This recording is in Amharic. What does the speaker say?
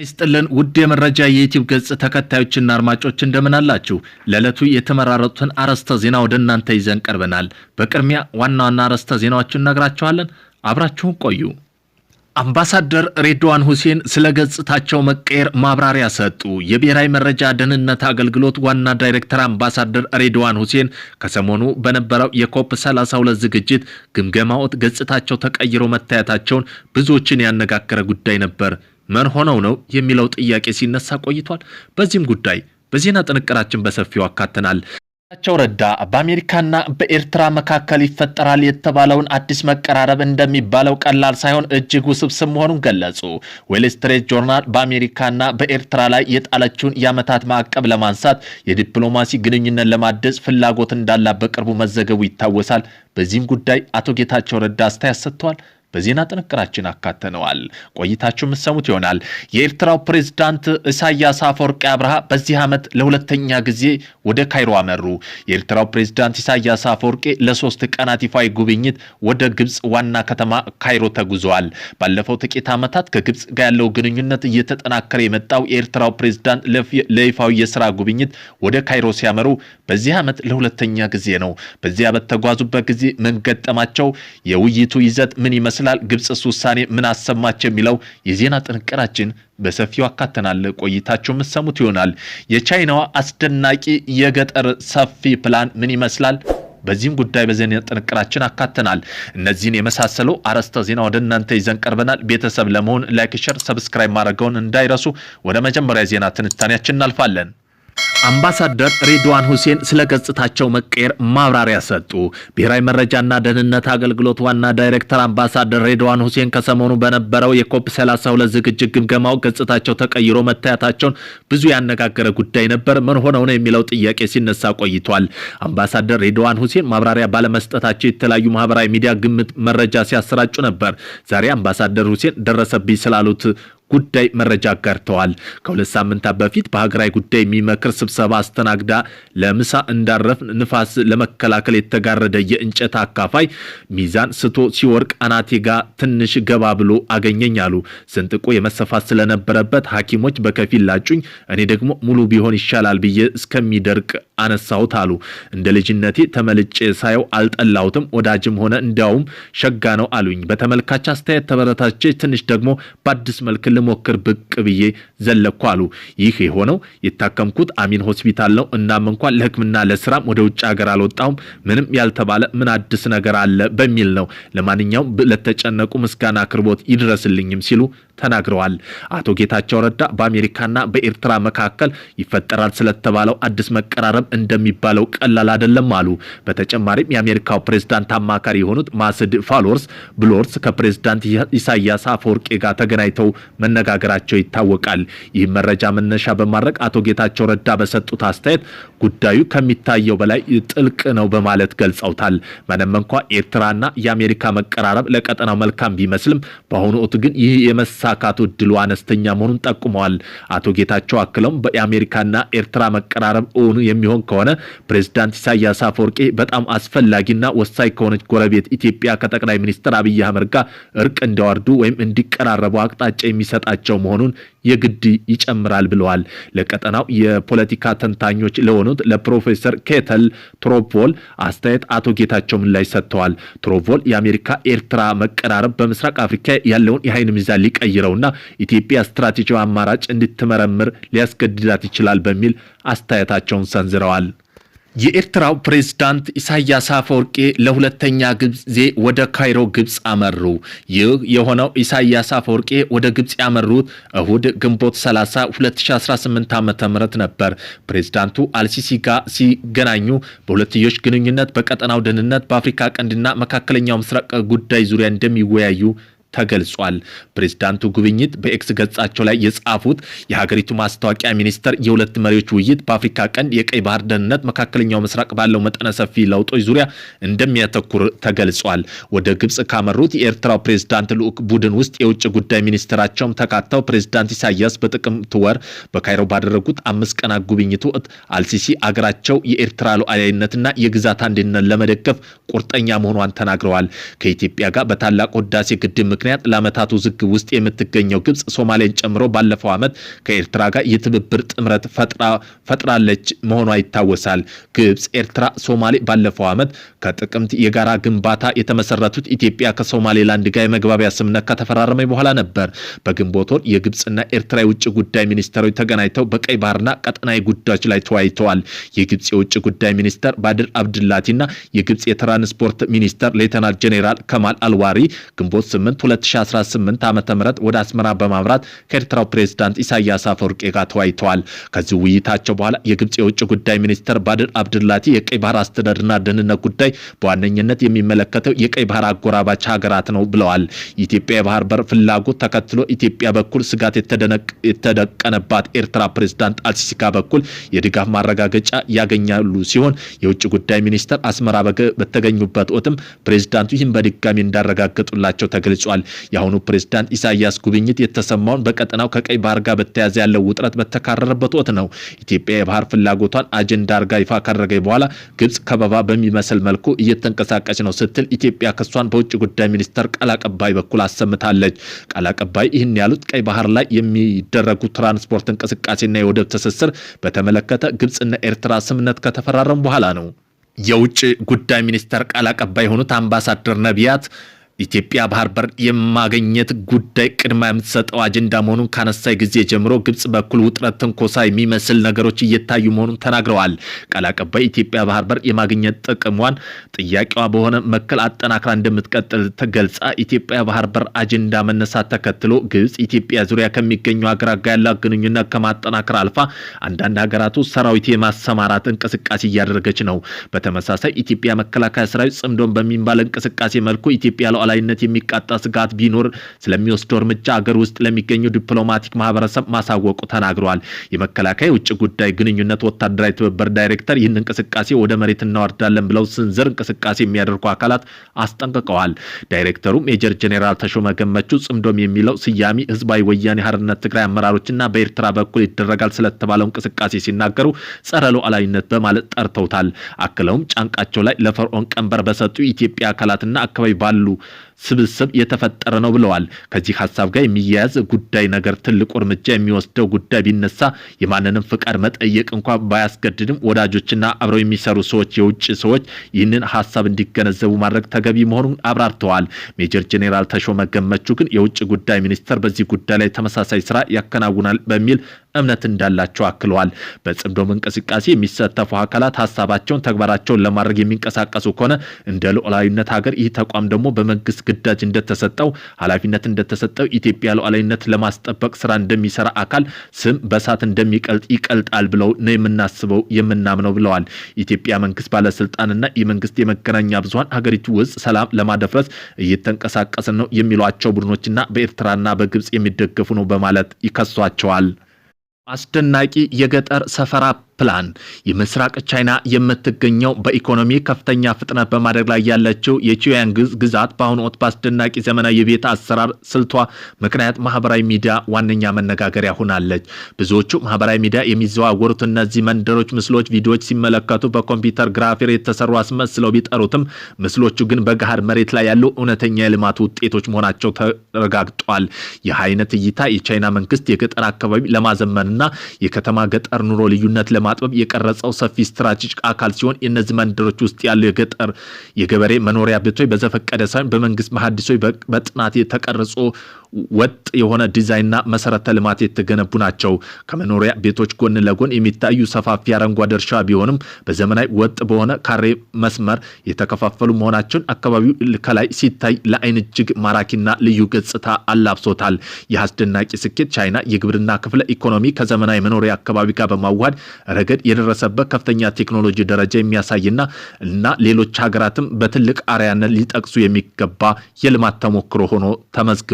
ይስጥልን ውድ የመረጃ የዩቲዩብ ገጽ ተከታዮችና አድማጮች እንደምን አላችሁ? ለዕለቱ የተመራረጡትን አርዕስተ ዜና ወደ እናንተ ይዘን ቀርበናል። በቅድሚያ ዋና ዋና አርዕስተ ዜናዎችን ነግራችኋለን። አብራችሁን ቆዩ። አምባሳደር ሬድዋን ሁሴን ስለ ገጽታቸው መቀየር ማብራሪያ ሰጡ። የብሔራዊ መረጃ ደህንነት አገልግሎት ዋና ዳይሬክተር አምባሳደር ሬድዋን ሁሴን ከሰሞኑ በነበረው የኮፕ 32 ዝግጅት ግምገማዎት ገጽታቸው ተቀይሮ መታየታቸውን ብዙዎችን ያነጋገረ ጉዳይ ነበር። ምን ሆነው ነው የሚለው ጥያቄ ሲነሳ ቆይቷል። በዚህም ጉዳይ በዜና ጥንቅራችን በሰፊው አካተናል። ጌታቸው ረዳ በአሜሪካና በኤርትራ መካከል ይፈጠራል የተባለውን አዲስ መቀራረብ እንደሚባለው ቀላል ሳይሆን እጅግ ውስብስብ መሆኑን ገለጹ። ዌል ስትሪት ጆርናል በአሜሪካና በኤርትራ ላይ የጣለችውን የዓመታት ማዕቀብ ለማንሳት የዲፕሎማሲ ግንኙነት ለማደስ ፍላጎት እንዳላት በቅርቡ መዘገቡ ይታወሳል። በዚህም ጉዳይ አቶ ጌታቸው ረዳ አስተያየት ሰጥተዋል። በዜና ጥንቅራችን አካተነዋል። ቆይታችሁ የምትሰሙት ይሆናል። የኤርትራው ፕሬዝዳንት ኢሳያስ አፈወርቂ አብርሃ በዚህ ዓመት ለሁለተኛ ጊዜ ወደ ካይሮ አመሩ። የኤርትራው ፕሬዝዳንት ኢሳያስ አፈወርቂ ለ3 ቀናት ይፋዊ ጉብኝት ወደ ግብጽ ዋና ከተማ ካይሮ ተጉዘዋል። ባለፈው ጥቂት ዓመታት ከግብጽ ጋር ያለው ግንኙነት እየተጠናከረ የመጣው የኤርትራው ፕሬዝዳንት ለይፋዊ የሥራ ጉብኝት ወደ ካይሮ ሲያመሩ በዚህ ዓመት ለሁለተኛ ጊዜ ነው። በዚህ ዓመት ተጓዙበት ጊዜ ምን ገጠማቸው? የውይይቱ ይዘት ምን ይመስላል? ግብጽስ ውሳኔ ምን አሰማች? የሚለው የዜና ጥንቅራችን በሰፊው አካተናል። ቆይታችሁ የምትሰሙት ይሆናል። የቻይናዋ አስደናቂ የገጠር ሰፊ ፕላን ምን ይመስላል? በዚህም ጉዳይ በዜና ጥንቅራችን አካተናል። እነዚህን የመሳሰሉ አርዕስተ ዜና ወደ እናንተ ይዘን ቀርበናል። ቤተሰብ ለመሆን ላይክ፣ ሼር፣ ሰብስክራይብ ማድረግውን እንዳይረሱ። ወደ መጀመሪያ ዜና ትንታኔያችን እናልፋለን። አምባሳደር ሬድዋን ሁሴን ስለ ገጽታቸው መቀየር ማብራሪያ ሰጡ። ብሔራዊ መረጃና ደህንነት አገልግሎት ዋና ዳይሬክተር አምባሳደር ሬድዋን ሁሴን ከሰሞኑ በነበረው የኮፕ 32 ዝግጅት ግምገማው ገጽታቸው ተቀይሮ መታየታቸውን ብዙ ያነጋገረ ጉዳይ ነበር። ምን ሆነው ነው የሚለው ጥያቄ ሲነሳ ቆይቷል። አምባሳደር ሬድዋን ሁሴን ማብራሪያ ባለመስጠታቸው የተለያዩ ማህበራዊ ሚዲያ ግምት መረጃ ሲያሰራጩ ነበር። ዛሬ አምባሳደር ሁሴን ደረሰብኝ ስላሉት ጉዳይ መረጃ አጋርተዋል። ከሁለት ሳምንታት በፊት በሀገራዊ ጉዳይ የሚመክር ስብሰባ አስተናግዳ ለምሳ እንዳረፍ ንፋስ ለመከላከል የተጋረደ የእንጨት አካፋይ ሚዛን ስቶ ሲወርቅ አናቴ ጋር ትንሽ ገባ ብሎ አገኘኝ አሉ። ስንጥቆ የመሰፋት ስለነበረበት ሐኪሞች በከፊል ላጩኝ፣ እኔ ደግሞ ሙሉ ቢሆን ይሻላል ብዬ እስከሚደርቅ አነሳሁት አሉ። እንደ ልጅነቴ ተመልጬ ሳየው አልጠላሁትም፣ ወዳጅም ሆነ እንዲያውም ሸጋ ነው አሉኝ። በተመልካች አስተያየት ተበረታቼ ትንሽ ደግሞ በአዲስ መልክ ሞክር ብቅ ብዬ ዘለኩ አሉ። ይህ የሆነው የታከምኩት አሚን ሆስፒታል ነው። እናም እንኳን ለሕክምና ለስራም ወደ ውጭ ሀገር አልወጣሁም። ምንም ያልተባለ ምን አዲስ ነገር አለ በሚል ነው። ለማንኛውም ለተጨነቁ ምስጋና አቅርቦት ይድረስልኝም ሲሉ ተናግረዋል። አቶ ጌታቸው ረዳ በአሜሪካና በኤርትራ መካከል ይፈጠራል ስለተባለው አዲስ መቀራረብ እንደሚባለው ቀላል አይደለም አሉ። በተጨማሪም የአሜሪካው ፕሬዝዳንት አማካሪ የሆኑት ማስድ ብሎርስ ከፕሬዝዳንት ኢሳያስ አፈወርቂ ጋር ተገናኝተው መነጋገራቸው ይታወቃል። ይህ መረጃ መነሻ በማድረግ አቶ ጌታቸው ረዳ በሰጡት አስተያየት ጉዳዩ ከሚታየው በላይ ጥልቅ ነው በማለት ገልጸውታል። ምንም እንኳ ኤርትራና የአሜሪካ መቀራረብ ለቀጠናው መልካም ቢመስልም በአሁኑ ወቅት ግን ይህ የመሳካቱ እድሉ አነስተኛ መሆኑን ጠቁመዋል። አቶ ጌታቸው አክለውም በአሜሪካና ኤርትራ መቀራረብ እውን የሚሆን ከሆነ ፕሬዝዳንት ኢሳያስ አፈወርቂ በጣም አስፈላጊና ወሳኝ ከሆነች ጎረቤት ኢትዮጵያ ከጠቅላይ ሚኒስትር አብይ አህመድ ጋር እርቅ እንዲያወርዱ ወይም እንዲቀራረቡ አቅጣጫ የሚሰጣቸው መሆኑን የግድ ይጨምራል ብለዋል። ለቀጠናው የፖለቲካ ተንታኞች ለሆኑት ለፕሮፌሰር ኬተል ትሮቮል አስተያየት አቶ ጌታቸው ምላሽ ሰጥተዋል። ትሮቮል የአሜሪካ ኤርትራ መቀራረብ በምስራቅ አፍሪካ ያለውን የኃይል ሚዛን ሊቀይረውና ኢትዮጵያ ስትራቴጂያዊ አማራጭ እንድትመረምር ሊያስገድዳት ይችላል በሚል አስተያየታቸውን ሰንዝረዋል። የኤርትራው ፕሬዝዳንት ኢሳያስ አፈወርቂ ለሁለተኛ ጊዜ ወደ ካይሮ ግብጽ አመሩ። ይህ የሆነው ኢሳያስ አፈወርቂ ወደ ግብጽ ያመሩት እሁድ ግንቦት 30 2018 ዓ.ም ነበር። ፕሬዝዳንቱ አልሲሲ ጋር ሲገናኙ በሁለትዮሽ ግንኙነት፣ በቀጠናው ደህንነት፣ በአፍሪካ ቀንድና መካከለኛው ምስራቅ ጉዳይ ዙሪያ እንደሚወያዩ ተገልጿል። ፕሬዝዳንቱ ጉብኝት በኤክስ ገጻቸው ላይ የጻፉት የሀገሪቱ ማስታወቂያ ሚኒስተር የሁለት መሪዎች ውይይት በአፍሪካ ቀንድ የቀይ ባህር ደህንነት፣ መካከለኛው ምስራቅ ባለው መጠነ ሰፊ ለውጦች ዙሪያ እንደሚያተኩር ተገልጿል። ወደ ግብጽ ካመሩት የኤርትራው ፕሬዝዳንት ልዑክ ቡድን ውስጥ የውጭ ጉዳይ ሚኒስትራቸውም ተካተው ፕሬዝዳንት ኢሳያስ በጥቅምት ወር በካይሮ ባደረጉት 5 ቀናት ጉብኝቱ አልሲሲ አገራቸው የኤርትራ ሉዓላዊነትና የግዛት አንድነት ለመደገፍ ቁርጠኛ መሆኗን ተናግረዋል። ከኢትዮጵያ ጋር በታላቁ ህዳሴ ግድብ ምክንያት ለዓመታት ውዝግብ ውስጥ የምትገኘው ግብጽ ሶማሌን ጨምሮ ባለፈው ዓመት ከኤርትራ ጋር የትብብር ጥምረት ፈጥራለች መሆኗ ይታወሳል። ግብጽ፣ ኤርትራ፣ ሶማሌ ባለፈው ዓመት ከጥቅምት የጋራ ግንባታ የተመሰረቱት ኢትዮጵያ ከሶማሌላንድ ጋር የመግባቢያ ስምምነት ከተፈራረመ በኋላ ነበር። በግንቦት ወር የግብጽና ኤርትራ የውጭ ጉዳይ ሚኒስትሮች ተገናኝተው በቀይ ባህርና ቀጠናዊ ጉዳዮች ላይ ተወያይተዋል። የግብጽ የውጭ ጉዳይ ሚኒስትር ባድር አብድላቲና የግብጽ የትራንስፖርት ሚኒስትር ሌተናል ጄኔራል ከማል አልዋሪ ግንቦት 8 2018 ዓ.ም ወደ አስመራ በማምራት ከኤርትራው ፕሬዝዳንት ኢሳያስ አፈወርቂ ጋር ተወያይተዋል። ከዚህ ውይይታቸው በኋላ የግብጽ የውጭ ጉዳይ ሚኒስትር ባድር አብድላቲ የቀይ ባህር አስተዳደርና ደህንነት ጉዳይ በዋነኝነት የሚመለከተው የቀይ ባህር አጎራባች ሀገራት ነው ብለዋል። የኢትዮጵያ የባህር በር ፍላጎት ተከትሎ ኢትዮጵያ በኩል ስጋት የተደቀነባት ኤርትራ ፕሬዝዳንት አልሲሲ በኩል የድጋፍ ማረጋገጫ ያገኛሉ ሲሆን የውጭ ጉዳይ ሚኒስትር አስመራ በተገኙበት ወቅትም ፕሬዝዳንቱ ይህን በድጋሚ እንዳረጋገጡላቸው ተገልጿል። የአሁኑ ፕሬዝዳንት ኢሳያስ ጉብኝት የተሰማውን በቀጠናው ከቀይ ባህር ጋር በተያያዘ ያለው ውጥረት በተካረረበት ወቅት ነው። ኢትዮጵያ የባህር ፍላጎቷን አጀንዳ አድርጋ ይፋ ካደረገች በኋላ ግብጽ ከበባ በሚመስል መልኩ እየተንቀሳቀሰች ነው ስትል ኢትዮጵያ ክሷን በውጭ ጉዳይ ሚኒስትር ቃል አቀባይ በኩል አሰምታለች። ቃል አቀባይ ይህን ያሉት ቀይ ባህር ላይ የሚደረጉ ትራንስፖርት እንቅስቃሴና የወደብ ትስስር በተመለከተ ግብጽና ኤርትራ ስምምነት ከተፈራረሙ በኋላ ነው። የውጭ ጉዳይ ሚኒስትር ቃል አቀባይ የሆኑት አምባሳደር ነቢያት ኢትዮጵያ ባህር በር የማግኘት ጉዳይ ቅድሚያ የምትሰጠው አጀንዳ መሆኑን ካነሳይ ጊዜ ጀምሮ ግብጽ በኩል ውጥረት፣ ትንኮሳ የሚመስል ነገሮች እየታዩ መሆኑን ተናግረዋል። ቃል አቀባይ ኢትዮጵያ ባህር በር የማግኘት ጥቅሟን ጥያቄዋ በሆነ መከል አጠናክራ እንደምትቀጥል ተገልጻ ኢትዮጵያ ባህር በር አጀንዳ መነሳት ተከትሎ ግብጽ ኢትዮጵያ ዙሪያ ከሚገኙ ሀገራት ጋር ያላት ግንኙነት ከማጠናከር አልፋ አንዳንድ ሀገራቱ ሰራዊት የማሰማራት እንቅስቃሴ እያደረገች ነው። በተመሳሳይ ኢትዮጵያ መከላከያ ሰራዊት ጽምዶን በሚባል እንቅስቃሴ መልኩ ኢትዮጵያ ሉዓላዊነት የሚቃጣ ስጋት ቢኖር ስለሚወስደው እርምጃ ሀገር ውስጥ ለሚገኙ ዲፕሎማቲክ ማህበረሰብ ማሳወቁ ተናግረዋል። የመከላከያ የውጭ ጉዳይ ግንኙነት ወታደራዊ ትብብር ዳይሬክተር ይህን እንቅስቃሴ ወደ መሬት እናወርዳለን ብለው ስንዝር እንቅስቃሴ የሚያደርጉ አካላት አስጠንቅቀዋል። ዳይሬክተሩ ሜጀር ጄኔራል ተሾመ ገመቹ ጽምዶም የሚለው ስያሜ ህዝባዊ ወያኔ ሓርነት ትግራይ አመራሮችና በኤርትራ በኩል ይደረጋል ስለተባለው እንቅስቃሴ ሲናገሩ ጸረ ሉዓላዊነት በማለት ጠርተውታል። አክለውም ጫንቃቸው ላይ ለፈርዖን ቀንበር በሰጡ ኢትዮጵያ አካላትና አካባቢ ባሉ ስብስብ የተፈጠረ ነው ብለዋል። ከዚህ ሐሳብ ጋር የሚያያዝ ጉዳይ ነገር ትልቁ እርምጃ የሚወስደው ጉዳይ ቢነሳ የማንንም ፍቃድ መጠየቅ እንኳን ባያስገድድም ወዳጆችና አብረው የሚሰሩ ሰዎች የውጭ ሰዎች ይህንን ሐሳብ እንዲገነዘቡ ማድረግ ተገቢ መሆኑን አብራርተዋል። ሜጀር ጄኔራል ተሾመ ገመቹ ግን የውጭ ጉዳይ ሚኒስተር በዚህ ጉዳይ ላይ ተመሳሳይ ስራ ያከናውናል በሚል እምነት እንዳላቸው አክለዋል። በጽምዶም እንቅስቃሴ የሚሳተፉ አካላት ሐሳባቸውን ተግባራቸውን ለማድረግ የሚንቀሳቀሱ ከሆነ እንደ ሉዓላዊነት ሀገር ይህ ተቋም ደግሞ በመንግስት ግዳጅ እንደተሰጠው ኃላፊነት እንደተሰጠው ኢትዮጵያ ሉዓላዊነት ለማስጠበቅ ስራ እንደሚሰራ አካል ስም በሳት እንደሚቀልጥ ይቀልጣል ብለው ነው የምናስበው የምናምነው ብለዋል። ኢትዮጵያ መንግስት ባለስልጣንና የመንግስት የመገናኛ ብዙሃን ሀገሪቱ ውስጥ ሰላም ለማደፍረስ እየተንቀሳቀሰ ነው የሚሏቸው ቡድኖችና በኤርትራና በግብጽ የሚደገፉ ነው በማለት ይከሷቸዋል። አስደናቂ የገጠር ሰፈራ ፕላን የምስራቅ ቻይና የምትገኘው በኢኮኖሚ ከፍተኛ ፍጥነት በማድረግ ላይ ያለችው የቺያንግ ግዛት በአሁኑ ወቅት በአስደናቂ ዘመናዊ የቤት አሰራር ስልቷ ምክንያት ማህበራዊ ሚዲያ ዋነኛ መነጋገሪያ ሆናለች። ብዙዎቹ ማህበራዊ ሚዲያ የሚዘዋወሩት እነዚህ መንደሮች ምስሎች፣ ቪዲዮዎች ሲመለከቱ በኮምፒውተር ግራፊር የተሰሩ አስመስለው ቢጠሩትም ምስሎቹ ግን በገሃድ መሬት ላይ ያሉ እውነተኛ የልማት ውጤቶች መሆናቸው ተረጋግጧል። ይህ አይነት እይታ የቻይና መንግስት የገጠር አካባቢ ለማዘመንና የከተማ ገጠር ኑሮ ልዩነት ለማጥበብ የቀረጸው ሰፊ ስትራቴጂክ አካል ሲሆን የነዚህ መንደሮች ውስጥ ያለው የገጠር የገበሬ መኖሪያ ቤቶች በዘፈቀደ ሳይሆን በመንግስት መሐንዲሶች በጥናት የተቀረጹ ወጥ የሆነ ዲዛይንና መሰረተ ልማት የተገነቡ ናቸው። ከመኖሪያ ቤቶች ጎን ለጎን የሚታዩ ሰፋፊ አረንጓዴ እርሻ ቢሆንም በዘመናዊ ወጥ በሆነ ካሬ መስመር የተከፋፈሉ መሆናቸውን አካባቢው ከላይ ሲታይ ለአይን እጅግ ማራኪና ልዩ ገጽታ አላብሶታል። ይህ አስደናቂ ስኬት ቻይና የግብርና ክፍለ ኢኮኖሚ ከዘመናዊ መኖሪያ አካባቢ ጋር በማዋሃድ ረገድ የደረሰበት ከፍተኛ ቴክኖሎጂ ደረጃ የሚያሳይና ሌሎች ሀገራትም በትልቅ አርአያነት ሊጠቅሱ የሚገባ የልማት ተሞክሮ ሆኖ ተመዝግቧል።